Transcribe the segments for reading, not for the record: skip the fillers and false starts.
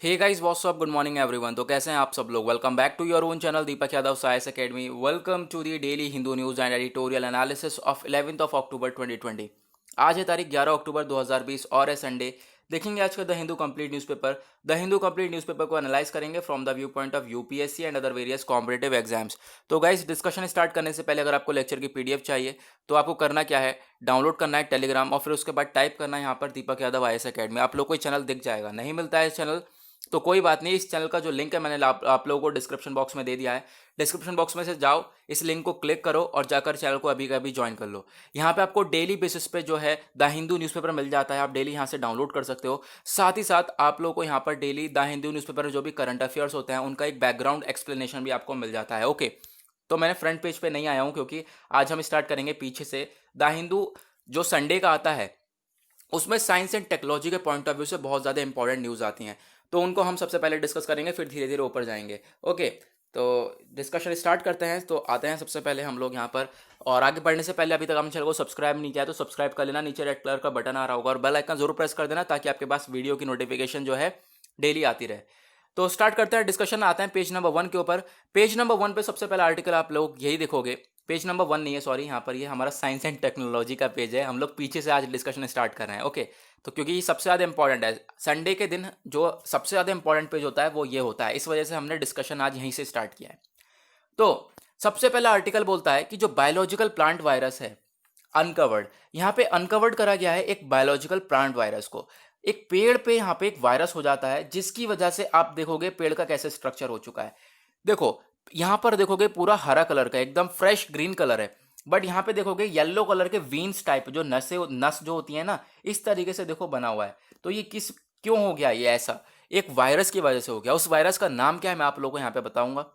हे guys what's up, good morning everyone. तो कैसे हैं आप सब लोग। Welcome back to your own channel Deepak Yadav science academy. Welcome to the daily Hindu news and editorial analysis of 11th of October 2020। आज है तारीख 11 अक्टूबर 2020 और है संडे। देखेंगे आज का the Hindu complete newspaper. The Hindu complete newspaper को एनालाइज करेंगे from the view point of UPSC and other various competitive exams. तो गाइस डिस्कशन स्टार्ट करने से पहले अगर आपको लेक्चर की पीडीएफ चाहिए तो आपको करना क्या है, डाउनलोड करना है टेलीग्राम और फिर उसके बाद टाइप करना है यहाँ पर दीपक यादव आईएएस एकेडमी। आप लोग को चैनल दिख जाएगा। नहीं मिलता है चैनल तो कोई बात नहीं, इस चैनल का जो लिंक है मैंने आप लोगों को डिस्क्रिप्शन बॉक्स में दे दिया है। डिस्क्रिप्शन बॉक्स में से जाओ, इस लिंक को क्लिक करो और जाकर चैनल को अभी का अभी ज्वाइन कर लो। यहाँ पे आपको डेली बेसिस पे जो है द हिंदू न्यूज़पेपर मिल जाता है। आप डेली यहाँ से डाउनलोड कर सकते हो। साथ ही साथ आप लोगों को यहाँ पर डेली द हिंदू न्यूज़पेपर जो भी करंट अफेयर्स होते हैं उनका एक बैकग्राउंड एक्सप्लेनेशन भी आपको मिल जाता है। ओके, तो मैंने फ्रंट पेज पे नहीं आया हूँ क्योंकि आज हम स्टार्ट करेंगे पीछे से। द हिंदू जो संडे का आता है उसमें साइंस एंड टेक्नोलॉजी के पॉइंट ऑफ व्यू से बहुत ज़्यादा इंपॉर्टेंट न्यूज़ आती हैं, तो उनको हम सबसे पहले डिस्कस करेंगे, फिर धीरे धीरे ऊपर जाएंगे। ओके, तो डिस्कशन स्टार्ट करते हैं। तो आते हैं सबसे पहले हम लोग यहाँ पर। और आगे बढ़ने से पहले अभी तक हम चैनल को सब्सक्राइब नहीं किया तो सब्सक्राइब कर लेना। नीचे रेड कलर का बटन आ रहा होगा और बेल आइकन जरूर प्रेस कर देना ताकि आपके पास वीडियो की नोटिफिकेशन जो है डेली आती रहे। तो स्टार्ट करते हैं डिस्कशन। आते हैं पेज नंबर 1 के ऊपर। पेज नंबर 1 पे सबसे पहला आर्टिकल आप लोग यही देखोगे। पेज नंबर 1 नहीं है, सॉरी, यहाँ पर ये हमारा साइंस एंड टेक्नोलॉजी का पेज है। हम लोग पीछे से आज डिस्कशन स्टार्ट कर रहे हैं। ओके, तो क्योंकि ये सबसे ज़्यादा इंपॉर्टेंट है, संडे के दिन जो सबसे ज़्यादा इंपॉर्टेंट पेज होता है वो ये होता है, इस वजह से हमने डिस्कशन आज यहीं से स्टार्ट किया है। तो सबसे पहला आर्टिकल बोलता है कि जो बायोलॉजिकल प्लांट वायरस है अनकवर्ड, यहाँ पे अनकवर्ड करा गया है एक बायोलॉजिकल प्लांट वायरस को। एक पेड़ पे यहाँ पे एक वायरस हो जाता है जिसकी वजह से आप देखोगे पेड़ का कैसे स्ट्रक्चर हो चुका है। देखो यहाँ पर देखोगे पूरा हरा कलर का एकदम फ्रेश ग्रीन कलर है, बट यहाँ पे देखोगे येलो कलर के वीन्स टाइप जो नस जो होती है ना, इस तरीके से देखो बना हुआ है। तो ये किस क्यों हो गया ये ऐसा? एक वायरस की वजह से हो गया। उस वायरस का नाम क्या है मैं आप लोगों को यहाँ पे बताऊंगा।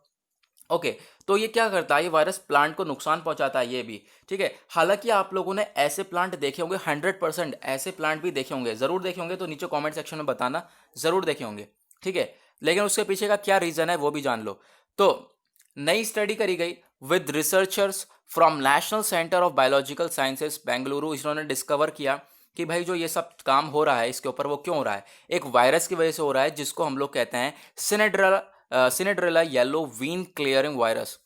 ओके, तो ये क्या करता है, ये वायरस प्लांट को नुकसान पहुंचाता है, ये भी ठीक है। हालांकि आप लोगों ने ऐसे प्लांट देखे होंगे, 100% ऐसे प्लांट भी देखे होंगे, जरूर देखे होंगे, तो नीचे कमेंट सेक्शन में बताना, जरूर देखे होंगे, ठीक है। लेकिन उसके पीछे का क्या रीजन है वो भी जान लो। तो नई स्टडी करी गई with researchers from national centre of biological sciences Bengaluru. इन्होंने डिस्कवर किया कि भाई जो ये सब काम हो रहा है इसके ऊपर वो क्यों हो रहा है। एक वायरस की वजह से हो रहा है जिसको हम लोग कहते हैं Cinderella yellow vein clearing virus.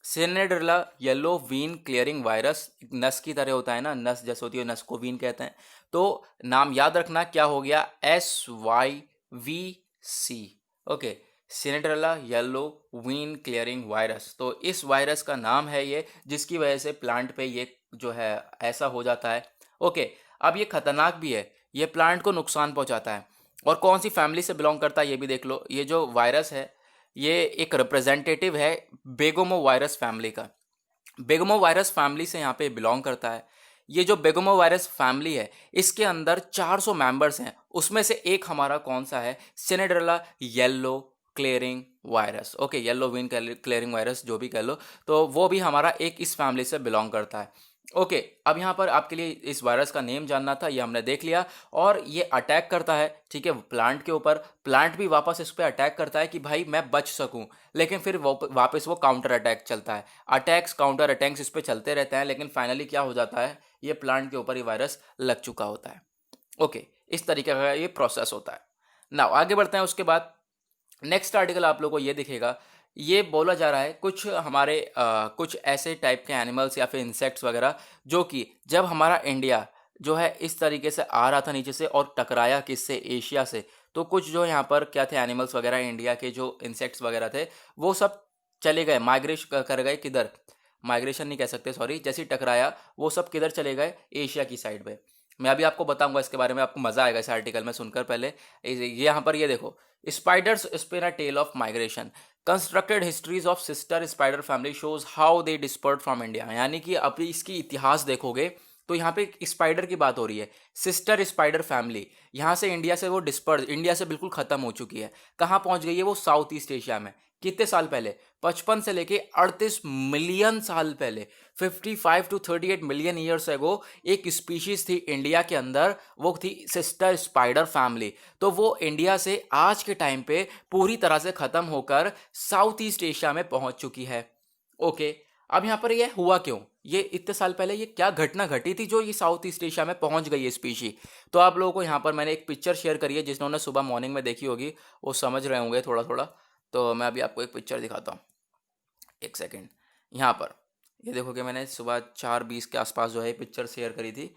Cinderella yellow vein clearing virus नस की तरह होता है ना, नस जैसे होती है, नस को वीन कहते हैं। तो नाम याद रखना क्या हो गया, SYVC। Okay, Cinderella yellow vein clearing virus. तो इस वायरस का नाम है ये, जिसकी वजह से प्लांट पे ये जो है ऐसा हो जाता है। ओके, अब ये खतरनाक भी है, ये प्लांट को नुकसान पहुंचाता है। और कौन सी फैमिली से बिलोंग करता है ये भी देख लो। ये जो वायरस है ये एक रिप्रेजेंटेटिव है बेगोमो वायरस फैमिली का। बेगोमो वायरस फैमिली से यहाँ पे बिलोंग करता है। ये जो बेगोमो वायरस फैमिली है इसके अंदर 400 मेंबर्स हैं, उसमें से एक हमारा कौन सा है, Cinderella yellow clearing virus. Okay, yellow vein clearing virus जो भी कह लो, तो वो भी हमारा एक इस फैमिली से बिलोंग करता है। ओके, अब यहाँ पर आपके लिए इस वायरस का नेम जानना था, ये हमने देख लिया। और ये अटैक करता है, ठीक है, प्लांट के ऊपर। प्लांट भी वापस इस पर अटैक करता है कि भाई मैं बच सकूं, लेकिन फिर वापस वो काउंटर अटैक चलता है। अटैक्स काउंटर अटैक्स इस पर चलते रहते हैं, लेकिन फाइनली क्या हो जाता है, ये प्लांट के ऊपर ये वायरस लग चुका होता है। ओके, इस तरीके का ये प्रोसेस होता है। नाउ आगे बढ़ते हैं। उसके बाद नेक्स्ट आर्टिकल आप लोगों को ये दिखेगा। ये बोला जा रहा है कुछ हमारे कुछ ऐसे टाइप के एनिमल्स या फिर इंसेक्ट्स वगैरह जो कि जब हमारा इंडिया जो है इस तरीके से आ रहा था नीचे से और टकराया किससे, एशिया से, तो कुछ जो यहाँ पर क्या थे एनिमल्स वगैरह, इंडिया के जो इंसेक्ट्स वगैरह थे वो सब चले गए, माइग्रेशन कर गए किधर, माइग्रेशन नहीं कह सकते सॉरी, जैसे ही टकराया वो सब किधर चले गए, एशिया की साइड पे। मैं अभी आपको बताऊंगा इसके बारे में, आपको मजा आएगा इस आर्टिकल में सुनकर। पहले ये यहाँ पर ये देखो, spiders spin a tale of migration, constructed histories of sister spider family shows how they dispersed from India. यानी कि अभी इसकी इतिहास देखोगे तो यहाँ पे स्पाइडर की बात हो रही है, सिस्टर स्पाइडर फैमिली यहाँ से इंडिया से वो डिस्पर्ड, इंडिया से बिल्कुल खत्म हो चुकी है। कहाँ पहुंच गई है वो, साउथ ईस्ट एशिया में। कितने साल पहले, 55 से लेके 38 मिलियन साल पहले, 55 टू 38 मिलियन ईयर्स एगो एक स्पीशीज थी इंडिया के अंदर, वो थी सिस्टर स्पाइडर फैमिली। तो वो इंडिया से आज के टाइम पे पूरी तरह से खत्म होकर साउथ ईस्ट एशिया में पहुंच चुकी है। ओके, अब यहाँ पर ये हुआ क्यों, ये इतने साल पहले ये क्या घटना घटी थी जो ये साउथ ईस्ट एशिया में पहुंच गई है स्पीशी। तो आप लोगों को यहाँ पर मैंने एक पिक्चर शेयर करी है, जिन्होंने सुबह मॉर्निंग में देखी होगी वो समझ रहे होंगे थोड़ा थोड़ा। तो मैं अभी आपको एक पिक्चर दिखाता हूँ, एक सेकेंड। यहाँ पर ये देखोगे मैंने सुबह 4:20 के आसपास जो है पिक्चर शेयर करी थी।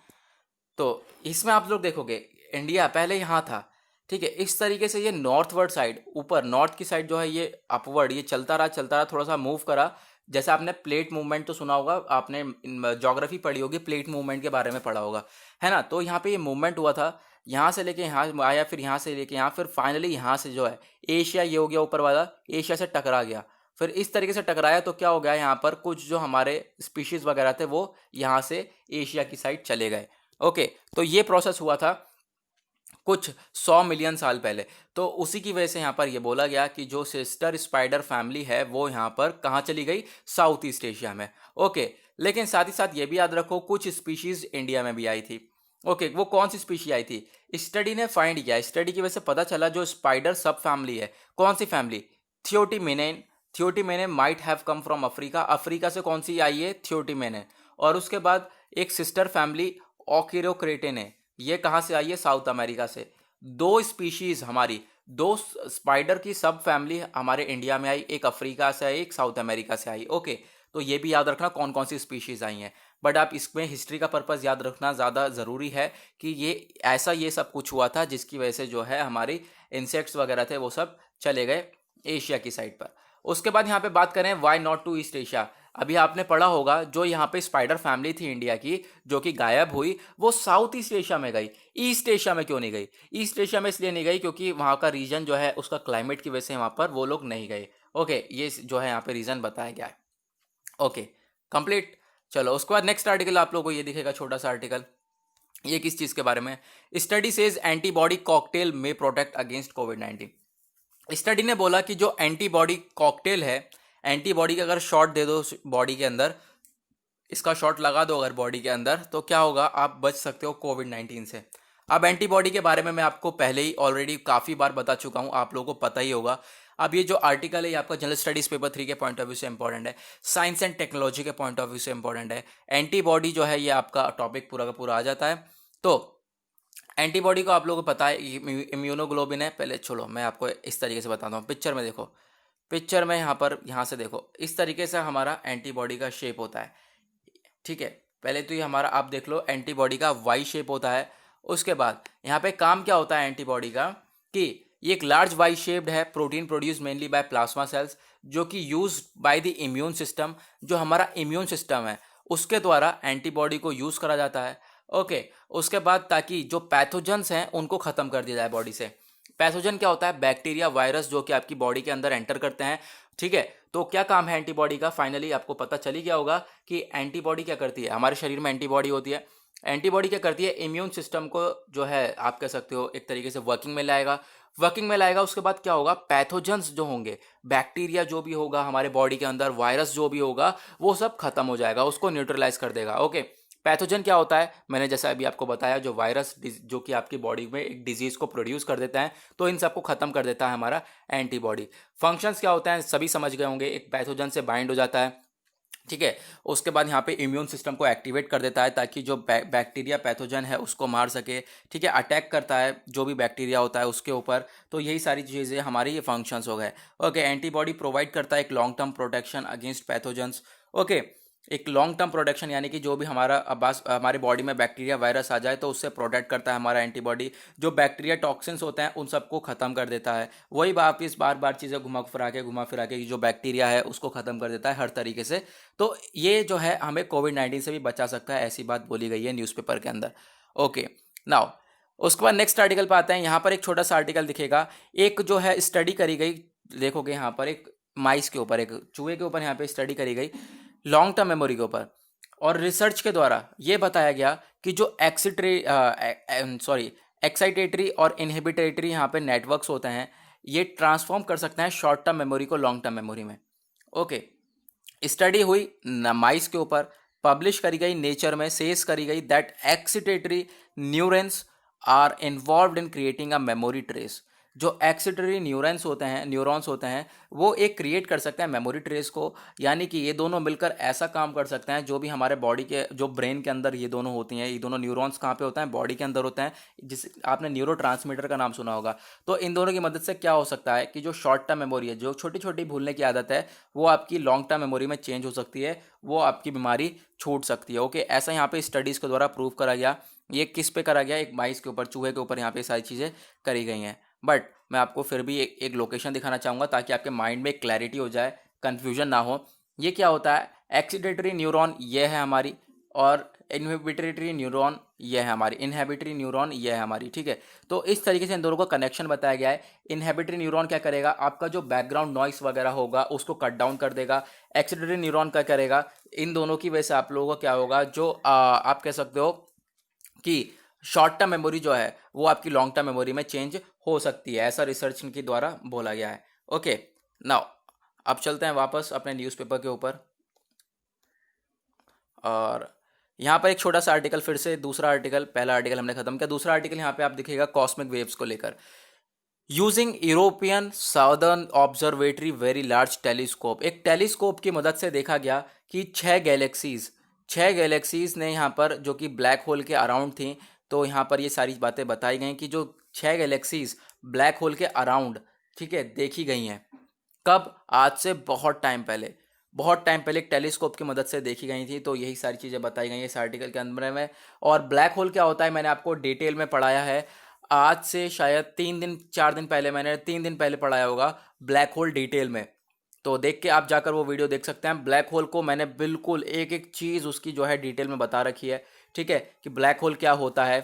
तो इसमें आप लोग देखोगे इंडिया पहले यहाँ था, ठीक है। इस तरीके से ये नॉर्थवर्ड साइड, ऊपर नॉर्थ की साइड जो है ये अपवर्ड ये चलता रहा थोड़ा सा मूव करा। जैसे आपने प्लेट मूवमेंट तो सुना होगा, आपने ज्योग्राफी पढ़ी होगी, प्लेट मूवमेंट के बारे में पढ़ा होगा, है ना। तो यहाँ पे ये मूवमेंट हुआ था, यहाँ से लेके यहाँ आया, फिर यहाँ से लेके यहाँ, फिर फाइनली यहाँ से जो है एशिया ये हो गया, ऊपर वाला एशिया से टकरा गया। फिर इस तरीके से टकराया तो क्या हो गया, यहाँ पर कुछ जो हमारे स्पीशीज वगैरह थे वो यहाँ से एशिया की साइड चले गए। ओके, तो ये प्रोसेस हुआ था कुछ 100 मिलियन साल पहले। तो उसी की वजह से यहाँ पर ये बोला गया कि जो सिस्टर स्पाइडर फैमिली है वो यहाँ पर कहाँ चली गई, साउथ ईस्ट एशिया में। ओके, लेकिन साथ ही साथ ये भी याद रखो कुछ स्पीशीज इंडिया में भी आई थी। ओके, वो कौन सी स्पीशी आई थी, स्टडी ने फाइंड किया, स्टडी की वजह से पता चला जो स्पाइडर सब फैमिली है, कौन सी फैमिली, थियोटीमेनेन। थियोटीमेने might have come from Africa, Africa से कौन सी आई है, थियोटीमेने। और उसके बाद एक सिस्टर फैमिली ओकिरोक्रेटेन है, ये कहाँ से आई है, साउथ अमेरिका से। दो स्पीशीज हमारी, दो स्पाइडर की सब फैमिली हमारे इंडिया में आई, एक अफ्रीका से आई, एक साउथ अमेरिका से आई। ओके, तो ये भी याद रखना कौन कौन सी स्पीशीज आई हैं। बट आप इसमें हिस्ट्री का पर्पस याद रखना ज़्यादा ज़रूरी है कि ये ऐसा ये सब कुछ हुआ था जिसकी वजह से जो है हमारी इंसेक्ट्स वगैरह थे वो सब चले गए एशिया की साइड पर। उसके बाद यहाँ पे बात करें why not to East Asia. अभी आपने पढ़ा होगा जो यहाँ पे स्पाइडर फैमिली थी इंडिया की जो कि गायब हुई, वो साउथ ईस्ट एशिया में गई, ईस्ट एशिया में क्यों नहीं गई। ईस्ट एशिया में इसलिए नहीं गई क्योंकि वहाँ का रीजन जो है उसका क्लाइमेट की वजह से वहाँ पर वो लोग नहीं गए। ओके, ये जो है यहाँ पे रीजन बताया गया है। Okay, complete. चलो उसके बाद नेक्स्ट आर्टिकल आप लोगों को ये दिखेगा, छोटा सा आर्टिकल। ये किस चीज़ के बारे में, स्टडी सेज एंटीबॉडी कॉकटेल में प्रोटेक्ट अगेंस्ट कोविड-19। स्टडी ने बोला कि जो एंटीबॉडी कॉकटेल है, एंटीबॉडी का अगर शॉट दे दो बॉडी के अंदर, इसका शॉट लगा दो अगर बॉडी के अंदर, तो क्या होगा, आप बच सकते हो कोविड-19 से। अब एंटीबॉडी के बारे में मैं आपको पहले ही ऑलरेडी काफ़ी बार बता चुका हूँ, आप लोगों को पता ही होगा। अब ये जो आर्टिकल है ये आपका जनरल स्टडीज़ पेपर 3 के पॉइंट ऑफ व्यू से इंपॉर्टेंट है, साइंस एंड टेक्नोलॉजी के पॉइंट ऑफ व्यू से इंपॉर्टेंट है। एंटीबॉडी जो है ये आपका टॉपिक पूरा का पूरा आ जाता है। तो एंटीबॉडी को आप लोगों को पता है इम्यूनोग्लोबिन है। पहले चलो मैं आपको इस तरीके से बताता हूँ, पिक्चर में देखो, पिक्चर में यहाँ पर यहाँ से देखो, इस तरीके से हमारा एंटीबॉडी का शेप होता है, ठीक है। पहले तो ये हमारा आप देख लो एंटीबॉडी का वाई शेप होता है। उसके बाद यहाँ पे काम क्या होता है एंटीबॉडी का, कि ये एक लार्ज वाई शेप्ड है protein produce mainly by plasma cells, जो कि use by the immune system, जो हमारा इम्यून सिस्टम है उसके द्वारा एंटीबॉडी को यूज करा जाता है। ओके, उसके बाद ताकि जो पैथोजन्स हैं उनको ख़त्म कर दिया जाए बॉडी से। पैथोजन क्या होता है, बैक्टीरिया वायरस जो कि आपकी बॉडी के अंदर एंटर करते हैं, ठीक है। तो क्या काम है एंटीबॉडी का, फाइनली आपको पता चल ही गया होगा कि एंटीबॉडी क्या करती है, हमारे शरीर में एंटीबॉडी होती है। एंटीबॉडी क्या करती है, इम्यून सिस्टम को जो है आप कह सकते हो एक तरीके से वर्किंग में लाएगा, वर्किंग में लाएगा। उसके बाद क्या होगा, पैथोजन्स जो होंगे, बैक्टीरिया जो भी होगा हमारे बॉडी के अंदर, वायरस जो भी होगा वो सब खत्म हो जाएगा, उसको न्यूट्रलाइज कर देगा। ओके, पैथोजन क्या होता है, मैंने जैसा अभी आपको बताया, जो वायरस जो कि आपकी बॉडी में एक डिजीज़ को प्रोड्यूस कर देता है, तो इन सबको खत्म कर देता है हमारा एंटीबॉडी। फंक्शंस क्या होते हैं सभी समझ गए होंगे, एक पैथोजन से बाइंड हो जाता है, ठीक है। उसके बाद यहाँ पे इम्यून सिस्टम को एक्टिवेट कर देता है ताकि जो बैक्टीरिया पैथोजन है उसको मार सके, ठीक है। अटैक करता है जो भी बैक्टीरिया होता है उसके ऊपर। तो यही सारी चीज़ें हमारी ये फंक्शंस हो गए। ओके, एंटीबॉडी प्रोवाइड करता है एक long term protection against pathogens. Okay, एक लॉन्ग टर्म प्रोटेक्शन यानी कि जो भी हमारा अब्बास हमारे बॉडी में बैक्टीरिया वायरस आ जाए तो उससे प्रोटेक्ट करता है हमारा एंटीबॉडी। जो बैक्टीरिया टॉक्सिन्स होते हैं उन सबको ख़त्म कर देता है। वही वापिस बार बार चीज़ें घुमा फिरा के जो बैक्टीरिया है उसको ख़त्म कर देता है हर तरीके से। तो ये जो है हमें कोविड-19 से भी बचा सकता है, ऐसी बात बोली गई है न्यूज़पेपर के अंदर। ओके, नाउ उसके बाद नेक्स्ट आर्टिकल पर आते हैं। यहाँ पर एक छोटा सा आर्टिकल दिखेगा, एक जो है स्टडी करी गई, देखोगे यहाँ पर एक माइस के ऊपर, एक चूहे के ऊपर यहाँ पे स्टडी करी गई लॉन्ग टर्म मेमोरी के ऊपर, और रिसर्च के द्वारा ये बताया गया कि जो एक्साइटेटरी और इनहिबिटरी यहाँ पे नेटवर्क्स होते हैं ये ट्रांसफॉर्म कर सकते हैं शॉर्ट टर्म मेमोरी को लॉन्ग टर्म मेमोरी में। ओके, स्टडी हुई माइस के ऊपर, पब्लिश करी गई नेचर में, सेज करी गई that excitatory neurons are involved in creating a memory trace. जो एक्सिटरी न्यूरॉन्स होते हैं वो एक क्रिएट कर सकते हैं मेमोरी ट्रेस को, यानी कि ये दोनों मिलकर ऐसा काम कर सकते हैं जो भी हमारे बॉडी के जो ब्रेन के अंदर ये दोनों होती हैं, ये दोनों न्यूरॉन्स कहाँ पे होते हैं, बॉडी के अंदर होते हैं, जिस आपने न्यूरोट्रांसमीटर का नाम सुना होगा। तो इन दोनों की मदद से क्या हो सकता है कि जो शॉर्ट टर्म मेमोरी है, जो छोटी छोटी भूलने की आदत है, वो आपकी लॉन्ग टर्म मेमोरी में चेंज हो सकती है, वो आपकी बीमारी छूट सकती है। ओके, ऐसा यहाँ पे स्टडीज़ के द्वारा प्रूव करा गया। ये किस पे करा गया, एक माइस के ऊपर, चूहे के ऊपर यहाँ पे सारी चीज़ें करी गई हैं। बट मैं आपको फिर भी एक लोकेशन दिखाना चाहूँगा ताकि आपके माइंड में क्लैरिटी हो जाए, कन्फ्यूजन ना हो। ये क्या होता है, एक्सीडेटरी न्यूरॉन ये है हमारी, और इनहिबिटरी न्यूरॉन ये है हमारी, इनहिबिटरी न्यूरॉन ये है हमारी, ठीक है। तो इस तरीके से इन दोनों का कनेक्शन बताया गया है। इनहिबिटरी न्यूरॉन क्या करेगा, आपका जो बैकग्राउंड नॉइस वगैरह होगा उसको कट डाउन कर देगा। एक्सीडेटरी न्यूरॉन क्या करेगा, इन दोनों की वजह से आप लोगों को क्या होगा, जो आप कह सकते हो कि शॉर्ट टर्म मेमोरी जो है वो आपकी लॉन्ग टर्म मेमोरी में चेंज हो सकती है, ऐसा रिसर्च के द्वारा बोला गया है। ओके, नाउ अब चलते हैं वापस अपने न्यूज़पेपर के ऊपर, और यहाँ पर एक छोटा सा आर्टिकल, फिर से दूसरा आर्टिकल, पहला आर्टिकल हमने खत्म किया, दूसरा आर्टिकल यहाँ पे आप दिखेगा कॉस्मिक वेव्स को लेकर। Using European southern observatory very large telescope, एक टेलीस्कोप की मदद से देखा गया कि छह गैलेक्सीज ने यहाँ पर, जो कि ब्लैक होल के अराउंड थी, तो यहाँ पर ये सारी बातें बताई गई कि जो छह गैलेक्सीज ब्लैक होल के अराउंड, ठीक है, देखी गई हैं। कब, आज से बहुत टाइम पहले एक टेलीस्कोप की मदद से देखी गई थी। तो यही सारी चीज़ें बताई गई हैं इस आर्टिकल के अंदर में। और ब्लैक होल क्या होता है मैंने आपको डिटेल में पढ़ाया है, आज से शायद 3 दिन 4 दिन पहले, मैंने 3 दिन पहले पढ़ाया होगा ब्लैक होल डिटेल में। तो देख के आप जाकर वो वीडियो देख सकते हैं। ब्लैक होल को मैंने बिल्कुल एक एक चीज़ उसकी जो है डिटेल में बता रखी है, ठीक है, कि ब्लैक होल क्या होता है।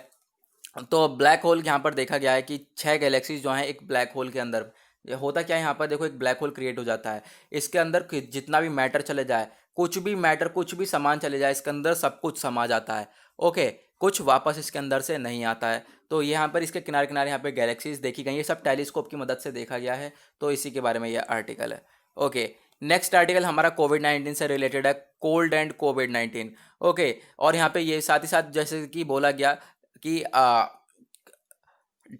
तो ब्लैक होल यहाँ पर देखा गया है कि 6 गैलेक्सीज जो हैं एक ब्लैक होल के अंदर, ये होता क्या है, यहाँ पर देखो एक ब्लैक होल क्रिएट हो जाता है, इसके अंदर जितना भी मैटर चले जाए, कुछ भी सामान चले जाए, इसके अंदर सब कुछ समा जाता है। ओके, कुछ वापस इसके अंदर से नहीं आता है। तो यहाँ पर इसके किनारे किनारे यहाँ पे गैलेक्सीज देखी गई, ये सब टेलीस्कोप की मदद से देखा गया है। तो इसी के बारे में ये आर्टिकल है। ओके, नेक्स्ट आर्टिकल हमारा कोविड-19 से रिलेटेड है, कोल्ड एंड कोविड-19। ओके, और यहाँ पे ये साथ ही साथ जैसे कि बोला गया कि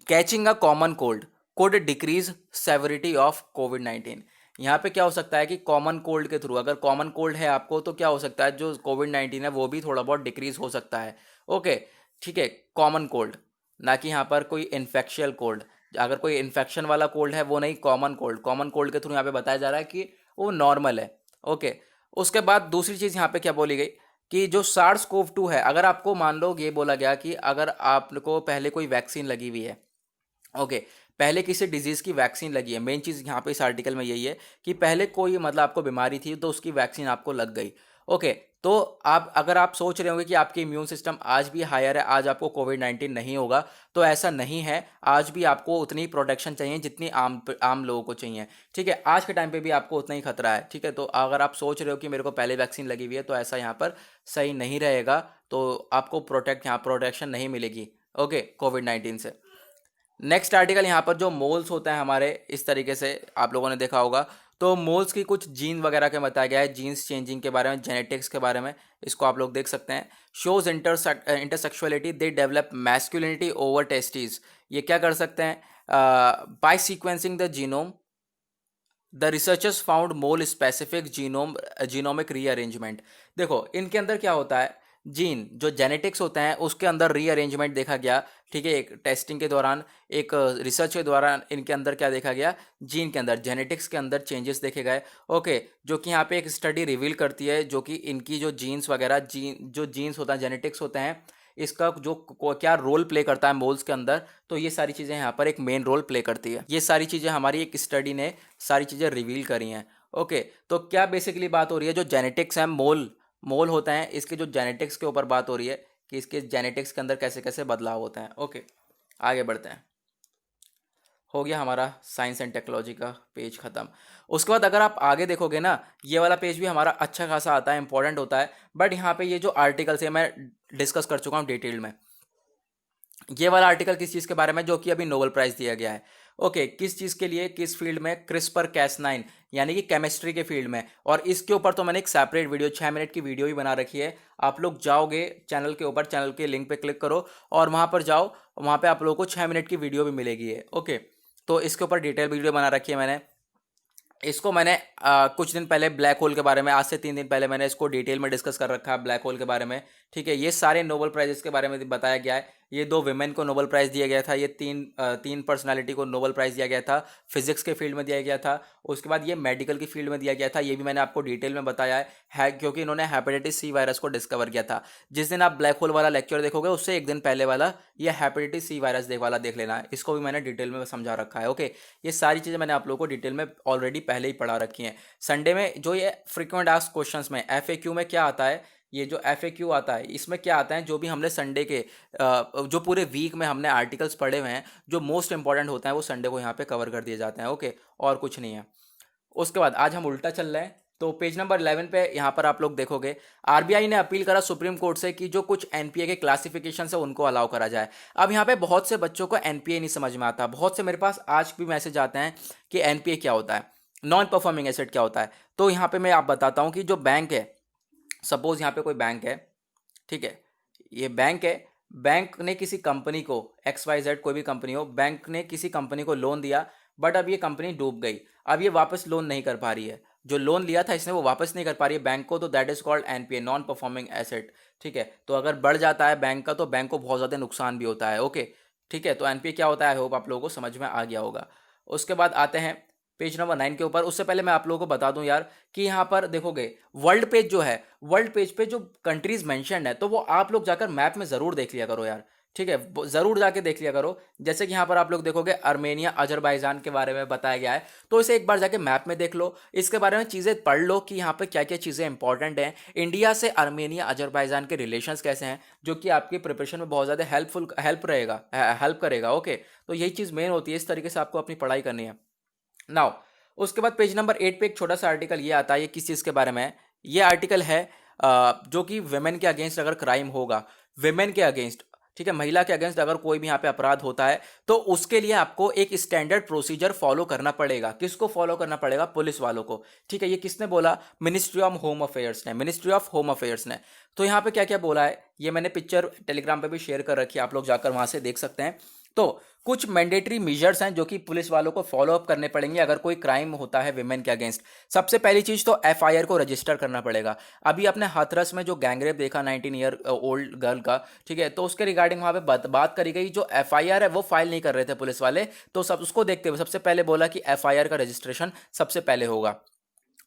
catching a common cold could decrease severity of कोविड-19। यहाँ पे क्या हो सकता है कि कॉमन कोल्ड के थ्रू, अगर कॉमन कोल्ड है आपको, तो क्या हो सकता है, जो कोविड-19 है वो भी थोड़ा बहुत डिक्रीज हो सकता है। ओके, ठीक है, कॉमन कोल्ड, ना कि यहाँ पर कोई इन्फेक्शियल कोल्ड। अगर कोई इन्फेक्शन वाला कोल्ड है वो नहीं, कॉमन कोल्ड के थ्रू यहाँ पे बताया जा रहा है कि वो नॉर्मल है। ओके, उसके बाद दूसरी चीज़ यहाँ पे क्या बोली गई कि जो सार्स कोव 2 है, अगर आपको मान लो ये बोला गया कि अगर आपको पहले कोई वैक्सीन लगी हुई है, ओके, पहले किसी डिजीज़ की वैक्सीन लगी है, मेन चीज़ यहाँ पे इस आर्टिकल में यही है कि पहले कोई मतलब आपको बीमारी थी तो उसकी वैक्सीन आपको लग गई। ओके, तो अगर आप सोच रहे होंगे कि आपकी इम्यून सिस्टम आज भी हायर है, आज आपको कोविड-19 नहीं होगा, तो ऐसा नहीं है। आज भी आपको उतनी प्रोटेक्शन चाहिए जितनी आम लोगों को चाहिए, ठीक है। आज के टाइम पे भी आपको उतना ही खतरा है, ठीक है। तो अगर आप सोच रहे हो कि मेरे को पहले वैक्सीन लगी हुई है, तो ऐसा यहाँ पर सही नहीं रहेगा, तो आपको प्रोटेक्शन नहीं मिलेगी, ओके, कोविड-19 से। नेक्स्ट आर्टिकल यहाँ पर जो मोल्स होते हैं हमारे, इस तरीके से आप लोगों ने देखा होगा, तो मोल्स की कुछ जीन वगैरह के बताया गया है, जीन्स चेंजिंग के बारे में, जेनेटिक्स के बारे में, इसको आप लोग देख सकते हैं। Shows intersexuality, they develop masculinity over testis, ये क्या कर सकते हैं, by sequencing the genome the researchers found mole specific genomic rearrangement. देखो इनके अंदर क्या होता है, जीन जो जेनेटिक्स होते हैं उसके अंदर रीअरेंजमेंट देखा गया, ठीक है। एक टेस्टिंग के दौरान, एक रिसर्च के दौरान इनके अंदर क्या देखा गया, जीन के अंदर, जेनेटिक्स के अंदर चेंजेस देखे गए। ओके, जो कि यहाँ पे एक स्टडी रिवील करती है, जो कि इनकी जो जीन्स वगैरह, जो जीन्स होता है, जेनेटिक्स होते हैं, इसका जो क्या रोल प्ले करता है मोल्स के अंदर, तो ये सारी चीज़ें यहाँ पर एक मेन रोल प्ले करती है। ये सारी चीज़ें हमारी एक स्टडी ने सारी चीज़ें रिवील करी हैं। ओके, तो क्या बेसिकली बात हो रही है, जो जेनेटिक्स हैं, मोल होते हैं, इसके जो जेनेटिक्स के ऊपर बात हो रही है कि इसके जेनेटिक्स के अंदर कैसे कैसे बदलाव होते हैं। ओके, आगे बढ़ते हैं। हो गया हमारा साइंस एंड टेक्नोलॉजी का पेज ख़त्म। उसके बाद अगर आप आगे देखोगे ना, ये वाला पेज भी हमारा अच्छा खासा आता है, इंपॉर्टेंट होता है। बट यहाँ पे ये जो आर्टिकल्स है मैं डिस्कस कर चुका हूँ डिटेल में। ये वाला आर्टिकल किस चीज़ के बारे में, जो कि अभी नोबेल प्राइज़ दिया गया है। ओके, किस चीज़ के लिए, किस फील्ड में, क्रिस्पर कैस9, यानी कि केमिस्ट्री के फील्ड में। और इसके ऊपर तो मैंने एक सेपरेट वीडियो, 6 मिनट की वीडियो ही बना रखी है। आप लोग जाओगे चैनल के ऊपर, चैनल के लिंक पे क्लिक करो और वहाँ पर जाओ, वहाँ पे आप लोगों को 6 मिनट की वीडियो भी मिलेगी है। ओके, तो इसके ऊपर डिटेल वीडियो बना रखी है मैंने। इसको मैंने कुछ दिन पहले ब्लैक होल के बारे में, आज से 3 दिन पहले मैंने इसको डिटेल में डिस्कस कर रखा है ब्लैक होल के बारे में। ठीक है, ये सारे नोबेल प्राइजेस के बारे में बताया गया है। ये 2 विमेन को नोबेल प्राइज़ दिया गया था, ये तीन पर्सनालिटी को नोबेल प्राइज़ दिया गया था। फिजिक्स के फील्ड में दिया गया था, उसके बाद ये मेडिकल की फील्ड में दिया गया था। ये भी मैंने आपको डिटेल में बताया है क्योंकि इन्होंने हेपेटाइटिस सी वायरस को डिस्कवर किया था। जिस दिन आप ब्लैक होल वाला लेक्चर देखोगे उससे एक दिन पहले वाला ये हेपेटाइटिस सी वायरस वाला देख लेना है, इसको भी मैंने डिटेल में समझा रखा है। ओके, ये सारी चीज़ें मैंने आप लोगों को डिटेल में ऑलरेडी पहले ही पढ़ा रखी हैं। संडे में जो ये फ्रीक्वेंट आस्क्ड क्वेश्चंस में FAQ में क्या आता है, ये जो FAQ आता है इसमें क्या आता है, जो भी हमने संडे के जो पूरे वीक में हमने आर्टिकल्स पढ़े हुए हैं जो मोस्ट इंपॉर्टेंट होता है वो संडे को यहाँ पे कवर कर दिए जाते हैं। ओके, और कुछ नहीं है। उसके बाद आज हम उल्टा चल रहे हैं, तो पेज नंबर 11 पे यहाँ पर आप लोग देखोगे RBI ने अपील करा सुप्रीम कोर्ट से कि जो कुछ NPA के क्लासिफिकेशन है उनको अलाउ करा जाए। अब यहाँ पे बहुत से बच्चों को NPA नहीं समझ में आता, बहुत से मेरे पास आज भी मैसेज आते हैं कि NPA क्या होता है, नॉन परफॉर्मिंग एसेट क्या होता है। तो यहाँ पे मैं आप बताता हूँ कि जो बैंक है, सपोज यहाँ पे कोई बैंक है, ठीक है, ये बैंक है, बैंक ने किसी कंपनी को XYZ कोई भी कंपनी हो, बैंक ने किसी कंपनी को लोन दिया, बट अब ये कंपनी डूब गई, अब ये वापस लोन नहीं कर पा रही है, जो लोन लिया था इसने वो वापस नहीं कर पा रही है बैंक को, तो that is called NPA, non performing asset. ठीक है, तो अगर बढ़ जाता है बैंक का तो बैंक को बहुत ज़्यादा नुकसान भी होता है। ओके, ठीक है, तो NPA क्या होता है, आई होप आप लोगों को समझ में आ गया होगा। उसके बाद आते हैं पेज नंबर 9 के ऊपर। उससे पहले मैं आप लोगों को बता दूं यार कि यहाँ पर देखोगे वर्ल्ड पेज जो है, वर्ल्ड पेज पे जो कंट्रीज मेंशन है तो वो आप लोग जाकर मैप में ज़रूर देख लिया करो यार। ठीक है, ज़रूर जाके देख लिया करो। जैसे कि यहाँ पर आप लोग देखोगे अर्मेनिया अजरबैजान के बारे में बताया गया है, तो इसे एक बार जाके मैप में देख लो, इसके बारे में चीज़ें पढ़ लो कि यहाँ पर क्या क्या चीज़ें इंपॉर्टेंट हैं, इंडिया से अर्मेनिया अजरबैजान के रिलेशंस कैसे हैं, जो कि आपकी प्रिपरेशन में बहुत ज़्यादा हेल्प करेगा। ओके, तो यही चीज़ मेन होती है, इस तरीके से आपको अपनी पढ़ाई करनी है। नाउ उसके बाद पेज नंबर 8 पे एक छोटा सा आर्टिकल ये आता है, ये किस चीज़ के बारे में है, ये आर्टिकल है जो कि वेमेन के अगेंस्ट अगर क्राइम होगा, वेमेन के अगेंस्ट, ठीक है, महिला के अगेंस्ट अगर कोई भी यहाँ पे अपराध होता है तो उसके लिए आपको एक स्टैंडर्ड प्रोसीजर फॉलो करना पड़ेगा। किसको फॉलो करना पड़ेगा, पुलिस वालों को। ठीक है, ये किसने बोला, मिनिस्ट्री ऑफ होम अफेयर्स ने, मिनिस्ट्री ऑफ होम अफेयर्स ने। तो यहाँ पे क्या क्या बोला है ये मैंने पिक्चर टेलीग्राम पे भी शेयर कर रखी है, आप लोग जाकर वहां से देख सकते हैं। तो कुछ मैंडेटरी मेजर्स हैं जो कि पुलिस वालों को फॉलो अप करने पड़ेंगे अगर कोई क्राइम होता है विमेन के अगेंस्ट। सबसे पहली चीज तो FIR को रजिस्टर करना पड़ेगा। अभी आपने हाथरस में जो गैंगरेप देखा 19 ईयर ओल्ड गर्ल का, ठीक है, तो उसके रिगार्डिंग वहां पे बात करी गई, जो FIR है वो फाइल नहीं कर रहे थे पुलिस वाले, तो सब उसको देखते हुए सबसे पहले बोला कि FIR का रजिस्ट्रेशन सबसे पहले होगा।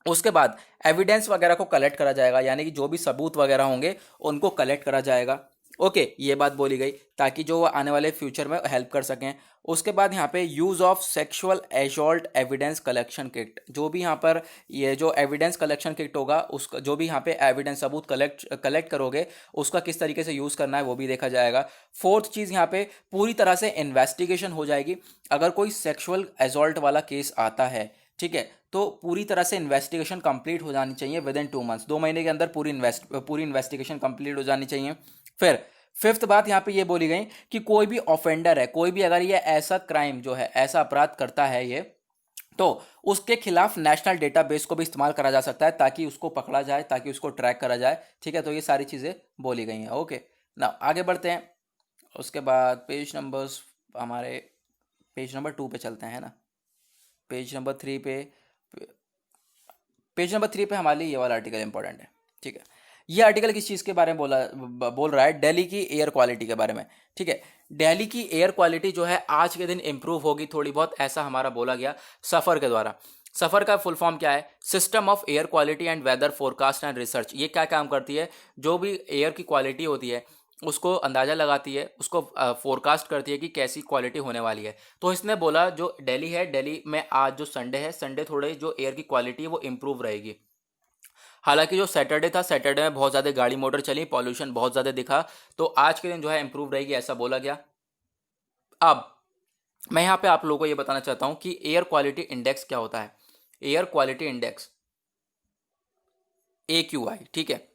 उसके बाद एविडेंस वगैरह को कलेक्ट करा जाएगा, यानी कि जो भी सबूत वगैरह होंगे उनको कलेक्ट करा जाएगा। ओके, ये बात बोली गई ताकि जो आने वाले फ्यूचर में हेल्प कर सकें। उसके बाद यहाँ पे use of sexual assault evidence collection kit, जो भी यहाँ पर ये जो एविडेंस कलेक्शन किट होगा उसका, जो भी यहाँ पे एविडेंस सबूत कलेक्ट करोगे उसका किस तरीके से यूज़ करना है वो भी देखा जाएगा। फोर्थ चीज़ यहाँ पे पूरी तरह से इन्वेस्टिगेशन हो जाएगी। अगर कोई सेक्सुअल एसॉल्ट वाला केस आता है, ठीक है, तो पूरी तरह से इन्वेस्टिगेशन कंप्लीट हो जानी चाहिए विद इन 2 मंथ्स, 2 महीने के अंदर पूरी इन्वेस्टिगेशन कंप्लीट हो जानी चाहिए। फिर फिफ्थ बात यहाँ पे ये बोली गई कि कोई भी ऑफेंडर है, कोई भी अगर ये ऐसा क्राइम जो है, ऐसा अपराध करता है ये, तो उसके खिलाफ नेशनल डेटाबेस को भी इस्तेमाल करा जा सकता है ताकि उसको पकड़ा जाए, ताकि उसको ट्रैक करा जाए। ठीक है, तो ये सारी चीज़ें बोली गई हैं। ओके, ना आगे बढ़ते हैं। उसके बाद हमारे पेज नंबर 2 पे चलते हैं ना। पेज नंबर 3 पे हमारे लिए ये वाला आर्टिकल इंपॉर्टेंट है। ठीक है, ये आर्टिकल किस चीज़ के बारे में बोल रहा है, दिल्ली की एयर क्वालिटी के बारे में। ठीक है, दिल्ली की एयर क्वालिटी जो है आज के दिन इंप्रूव होगी थोड़ी बहुत, ऐसा हमारा बोला गया सफ़र के द्वारा। सफ़र का फुल फॉर्म क्या है, system of air quality and weather forecast and research. ये क्या काम करती है, जो भी एयर की क्वालिटी होती है उसको अंदाज़ा लगाती है, उसको फोरकास्ट करती है कि कैसी क्वालिटी होने वाली है। तो इसने बोला जो दिल्ली है, दिल्ली में आज जो संडे है, संडे थोड़े जो एयर की क्वालिटी है वो इम्प्रूव रहेगी। हालांकि जो सैटरडे था, सैटरडे में बहुत ज़्यादा गाड़ी मोटर चली, पॉल्यूशन बहुत ज़्यादा दिखा, तो आज के दिन जो है इम्प्रूव रहेगी, ऐसा बोला गया। अब मैं यहाँ पे आप लोगों को ये बताना चाहता हूँ कि एयर क्वालिटी इंडेक्स क्या होता है। एयर क्वालिटी इंडेक्स AQI, ठीक है।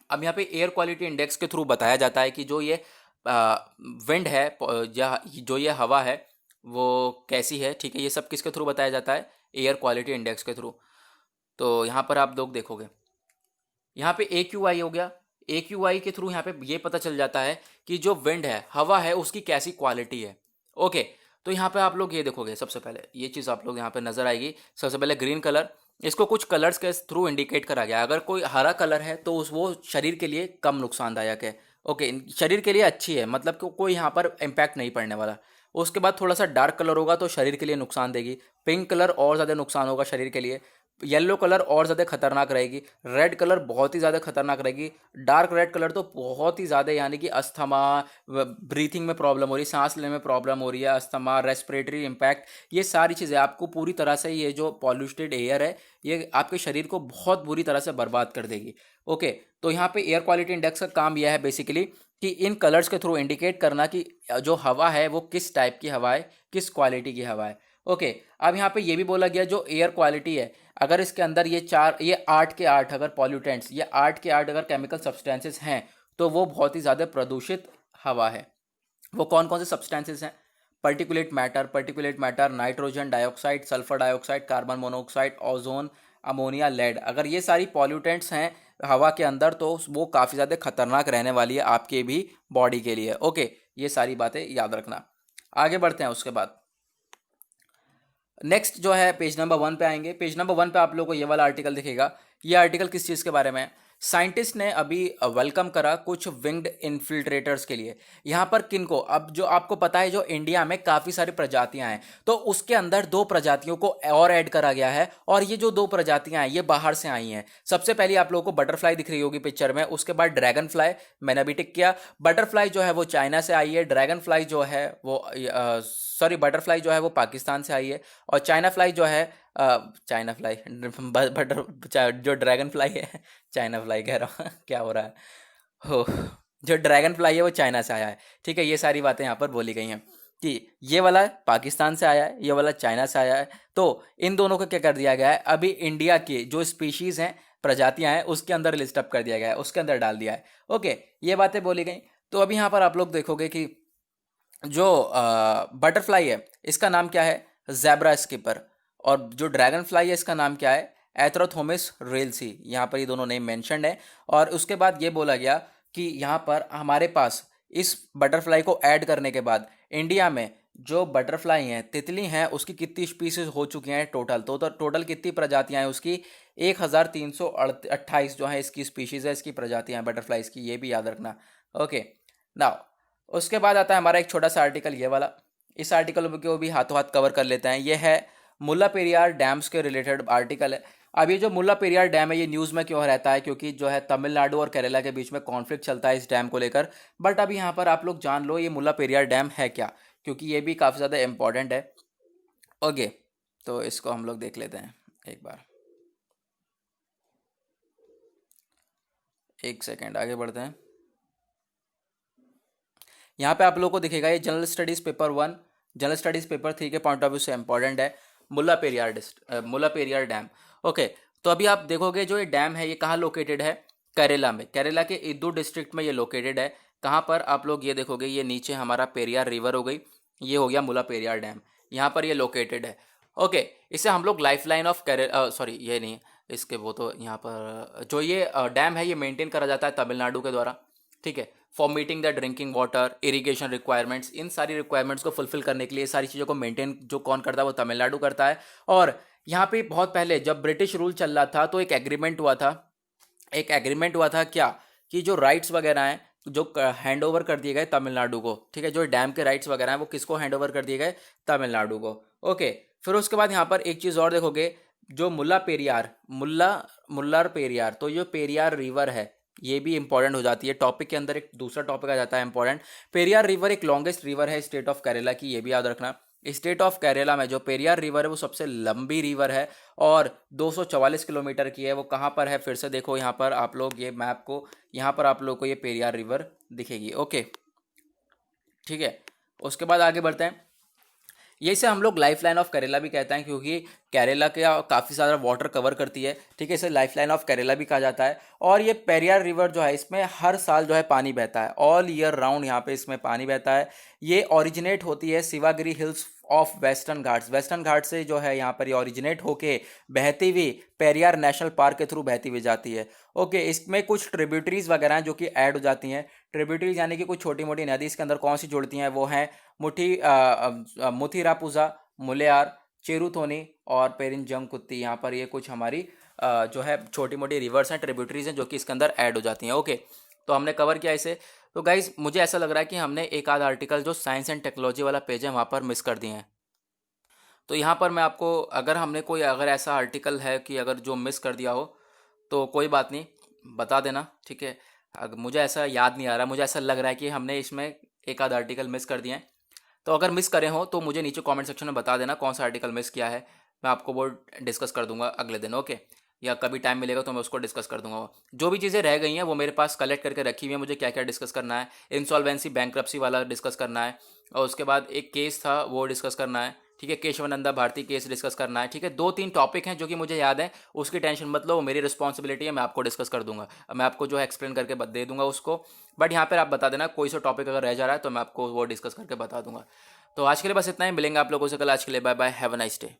अब यहाँ पे एयर क्वालिटी इंडेक्स के थ्रू बताया जाता है कि जो ये विंड है या जो ये हवा है वो कैसी है। ठीक है, ये सब किसके थ्रू बताया जाता है, एयर क्वालिटी इंडेक्स के थ्रू। तो यहाँ पर आप लोग देखोगे, यहाँ पे AQI हो गया। AQI के थ्रू यहाँ पे ये पता चल जाता है कि जो विंड है, हवा है, उसकी कैसी क्वालिटी है। ओके, तो यहाँ पे आप लोग ये देखोगे, सबसे पहले ये चीज़ आप लोग यहाँ पे नज़र आएगी। सबसे पहले ग्रीन कलर, इसको कुछ कलर्स के थ्रू इंडिकेट करा गया है। अगर कोई हरा कलर है तो वो शरीर के लिए कम नुकसानदायक है। ओके, शरीर के लिए अच्छी है, मतलब कि कोई यहाँ पर इम्पैक्ट नहीं पड़ने वाला। उसके बाद थोड़ा सा डार्क कलर होगा तो शरीर के लिए नुकसान देगी। पिंक कलर और ज़्यादा नुकसान होगा शरीर के लिए। येलो कलर और ज़्यादा खतरनाक रहेगी। रेड कलर बहुत ही ज़्यादा खतरनाक रहेगी। डार्क रेड कलर तो बहुत ही ज़्यादा, यानी कि अस्थमा, ब्रीथिंग में प्रॉब्लम हो रही है, सांस लेने में प्रॉब्लम हो रही है, अस्थमा, रेस्पिरेटरी इम्पैक्ट, ये सारी चीज़ें आपको पूरी तरह से, ये जो पॉल्यूटेड एयर है ये आपके शरीर को बहुत बुरी तरह से बर्बाद कर देगी। ओके, तो यहाँ पे एयर क्वालिटी इंडेक्स का काम यह है बेसिकली कि इन कलर्स के थ्रू इंडिकेट करना कि जो हवा है वो किस टाइप की हवा है, किस क्वालिटी की हवा है। ओके, अब यहाँ पे ये भी बोला गया जो एयर क्वालिटी है, अगर इसके अंदर ये 8 के 8 अगर पॉल्यूटेंट्स, ये 8 के 8 अगर केमिकल सब्सटेंसेस हैं तो वो बहुत ही ज़्यादा प्रदूषित हवा है। वो कौन कौन से सब्सटेंसेस हैं? Particulate matter, nitrogen dioxide, sulphur dioxide, carbon monoxide, ozone, ammonia, lead. अगर ये सारी पॉल्यूटेंट्स हैं हवा के अंदर तो वो काफ़ी ज़्यादा खतरनाक रहने वाली है आपके भी बॉडी के लिए। ओके, ये सारी बातें याद रखना। आगे बढ़ते हैं। उसके बाद नेक्स्ट जो है पेज नंबर 1 पे आएंगे। पेज नंबर 1 पे आप लोगों को ये वाला आर्टिकल दिखेगा। ये आर्टिकल किस चीज़ के बारे में है? साइंटिस्ट ने अभी वेलकम करा कुछ विंग्ड इन्फिल्ट्रेटर्स के लिए। यहाँ पर किनको, अब जो आपको पता है जो इंडिया में काफ़ी सारी प्रजातियां हैं तो उसके अंदर 2 प्रजातियों को और ऐड करा गया है, और ये जो 2 प्रजातियां हैं ये बाहर से आई हैं। सबसे पहले आप लोगों को बटरफ्लाई दिख रही होगी पिक्चर में, उसके बाद ड्रैगन फ्लाई, मैंने अभी टिक किया। बटरफ्लाई जो है वो चाइना से आई है, ड्रैगन फ्लाई जो है वो बटरफ्लाई जो है वो पाकिस्तान से आई है, और चाइना फ्लाई जो है चाइना फ्लाई जो ड्रैगन फ्लाई है, चाइना फ्लाई कह रहा हूँ क्या हो रहा है हो, जो ड्रैगन फ्लाई है वो चाइना से आया है। ठीक है, ये सारी बातें यहाँ पर बोली गई हैं कि ये वाला पाकिस्तान से आया है, ये वाला चाइना से आया है। तो इन दोनों को क्या कर दिया गया है, अभी इंडिया की जो स्पीशीज़ हैं, प्रजातियां हैं, उसके अंदर लिस्ट अप कर दिया गया है, उसके अंदर डाल दिया है। ओके, ये बातें बोली गई। तो अभी यहाँ पर आप लोग देखोगे कि जो बटरफ्लाई है इसका नाम क्या है? Zebra skipper. और जो ड्रैगन फ्लाई है इसका नाम क्या है? एथ्रोथोमिस रेलसी। यहाँ पर ये दोनों नेम मेंशन्ड है। और उसके बाद ये बोला गया कि यहाँ पर हमारे पास इस बटरफ्लाई को ऐड करने के बाद इंडिया में जो बटरफ्लाई हैं, तितली हैं, उसकी कितनी स्पीसीज हो चुकी हैं टोटल? तो टोटल कितनी प्रजातियां हैं उसकी? 1328 जो है इसकी स्पीशीज़ है, इसकी प्रजातियां हैं बटरफ्लाइज की, ये भी याद रखना। ओके, नाउ उसके बाद आता है हमारा एक छोटा सा आर्टिकल, ये वाला। इस आर्टिकल को भी हाथों हाथ कवर कर लेते हैं। ये है मुल्ला पेरियार डैम्स के रिलेटेड आर्टिकल है। अब ये जो मुल्ला पेरियार डैम है ये न्यूज़ में क्यों रहता है? क्योंकि जो है तमिलनाडु और केरला के बीच में कॉन्फ्लिक्ट चलता है इस डैम को लेकर। बट अभी यहाँ पर आप लोग जान लो ये मुल्ला पेरियार डैम है क्या, क्योंकि ये भी काफ़ी ज़्यादा इंपॉर्टेंट है। ओके, तो इसको हम लोग देख लेते हैं एक बार। एक सेकेंड, आगे बढ़ते हैं। यहाँ पे आप लोगों को दिखेगा ये general studies paper 1, general studies paper 3 के पॉइंट ऑफ व्यू से इंपॉर्टेंट है। मुल्ला पेरियार डैम। ओके, तो अभी आप देखोगे जो ये डैम है ये कहाँ लोकेटेड है? केरला में, केरला के इदू डिस्ट्रिक्ट में ये लोकेटेड है। कहाँ पर? आप लोग ये देखोगे, ये नीचे हमारा पेरियार रिवर हो गई, ये हो गया मुल्ला पेरियार डैम, यहाँ पर ये लोकेटेड है। ओके, इसे हम लोग लाइफ लाइन ऑफ सॉरी ये नहीं, इसके वो तो यहाँ पर जो ये डैम है ये मेंटेन करा जाता है तमिलनाडु के द्वारा। ठीक है, for meeting the drinking water, irrigation requirements, इन सारी रिक्वायरमेंट्स को फुलफिल करने के लिए सारी चीज़ों को मेंटेन जो कौन करता है वो तमिलनाडु करता है। और यहाँ पे बहुत पहले जब ब्रिटिश रूल चल रहा था तो एक एग्रीमेंट हुआ था, क्या कि जो राइट्स वगैरह हैं जो हैंड ओवर कर दिए गए तमिलनाडु को। ठीक है, जो डैम के राइट्स वगैरह हैं वो किसको हैंड ओवर कर दिए गए? तमिलनाडु को। ओके, फिर उसके बाद यहाँ पर एक चीज़ और देखोगे, जो मुल्लार पेरियार, तो जो पेरियार रिवर है ये भी इंपॉर्टेंट हो जाती है। टॉपिक के अंदर एक दूसरा टॉपिक आ जाता है इंपॉर्टेंट। पेरियार रिवर एक लॉन्गेस्ट रिवर है स्टेट ऑफ केरला की, ये भी याद रखना। स्टेट ऑफ केरला में जो पेरियार रिवर है वो सबसे लंबी रिवर है और 244 किलोमीटर की है। वो कहाँ पर है? फिर से देखो यहाँ पर आप लोग ये मैप को, यहाँ पर आप लोग को ये पेरियार रिवर दिखेगी। ओके, ठीक है, उसके बाद आगे बढ़ते हैं। ये इसे हम लोग लाइफ लाइन ऑफ केरला भी कहते हैं क्योंकि केरला के काफ़ी सारा वाटर कवर करती है। ठीक है, इसे लाइफ लाइन ऑफ केरला भी कहा जाता है। और ये पेरियार रिवर जो है इसमें हर साल जो है पानी बहता है, ऑल ईयर राउंड यहाँ पे इसमें पानी बहता है। ये ओरिजिनेट होती है Shivagiri hills of western Ghats, western Ghat से जो है यहाँ पर ये ओरिजिनेट होके बहती हुई पेरियार नेशनल पार्क के थ्रू बहती हुई जाती है। ओके, इसमें कुछ ट्रिब्यूटरीज वगैरह हैं जो कि ऐड हो जाती हैं। ट्रिब्यूटरीज यानी कि कुछ छोटी मोटी नदी इसके अंदर कौन सी जुड़ती हैं, वो हैं मुथिरापुजा, मुलेयार, चेरुथोनी और पेरिनजमकुत्ती। यहाँ पर ये कुछ हमारी जो है छोटी मोटी रिवर्स हैं, ट्रिब्यूटरीज हैं, जो कि इसके अंदर ऐड हो जाती हैं। ओके, तो हमने कवर किया इसे। तो गाइज मुझे ऐसा लग रहा है कि हमने एक आध आर्टिकल जो साइंस एंड टेक्नोलॉजी वाला पेज है वहाँ पर मिस कर दिए हैं। तो यहाँ पर मैं आपको, अगर हमने कोई अगर ऐसा आर्टिकल है कि अगर जो मिस कर दिया हो तो कोई बात नहीं, बता देना, ठीक है। अगर मुझे ऐसा याद नहीं आ रहा, मुझे ऐसा लग रहा है कि हमने इसमें एक आध आर्टिकल मिस कर दिए हैं। तो अगर मिस करे हो तो मुझे नीचे कमेंट सेक्शन में बता देना कौन सा आर्टिकल मिस किया है, मैं आपको वो डिस्कस कर दूंगा अगले दिन। ओके, या कभी टाइम मिलेगा तो मैं उसको डिस्कस कर दूंगा। जो भी चीज़ें रह गई हैं वो मेरे पास कलेक्ट करके रखी हुई है, मुझे क्या क्या डिस्कस करना है। इंसॉल्वेंसी बैंक्रप्सी वाला डिस्कस करना है, और उसके बाद एक केस था वो डिस्कस करना है, ठीक है। केशवानंदा भारती केस डिस्कस करना है, ठीक है। 2-3 टॉपिक हैं जो कि मुझे याद है, उसकी टेंशन मत लो, वो मेरी रिस्पॉन्सिबिलिटी है, मैं आपको डिस्कस कर दूंगा। मैं आपको जो है एक्सप्लेन करके दे दूंगा उसको। बट यहाँ पर आप बता देना कोई सा टॉपिक अगर रह जा रहा है तो मैं आपको वो डिस्कस करके बता दूंगा। तो आज के लिए बस इतना ही, मिलेंगे आप लोगों से कल। आज के लिए bye bye, have a nice day.